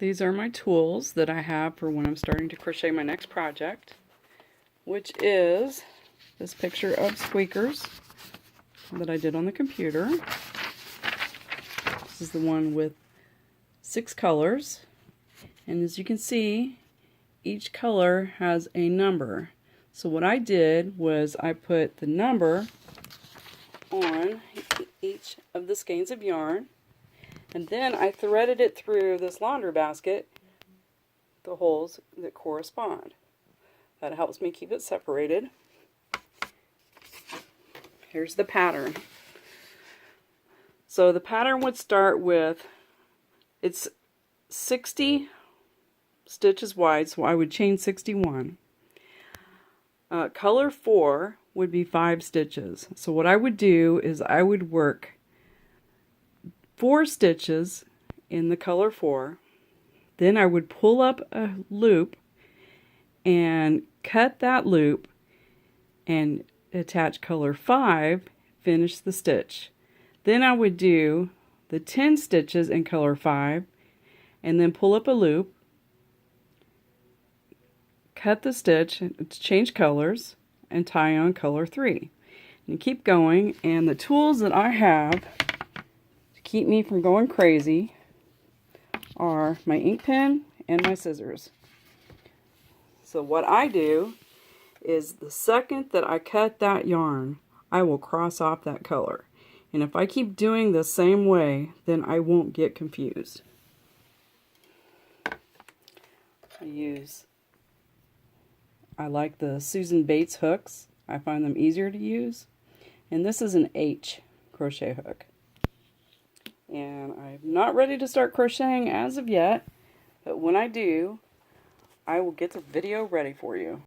These are my tools that I have for when I'm starting to crochet my next project, which is this picture of squeakers that I did on the computer. This is the one with 6 colors, and as you can see, each color has a number. So what I did was I put the number on each of the skeins of yarn, and then I threaded it through this laundry basket, the holes that correspond. That helps me keep it separated. Here's the pattern. So the pattern would start with, it's 60 stitches wide, so I would chain 61. Color 4 would be 5 stitches. So what I would do is I would work 4 stitches in the color 4, then I would pull up a loop and cut that loop and attach color 5, finish the stitch. Then I would do the 10 stitches in color 5 and then pull up a loop, cut the stitch, change colors, and tie on color 3. And keep going, and the tools that I have keep me from going crazy are my ink pen and my scissors. So what I do is the second that I cut that yarn, I will cross off that color. And if I keep doing the same way, then I won't get confused. I like the Susan Bates hooks. I find them easier to use. And this is an H crochet hook. And I'm not ready to start crocheting as of yet, but when I do, I will get the video ready for you.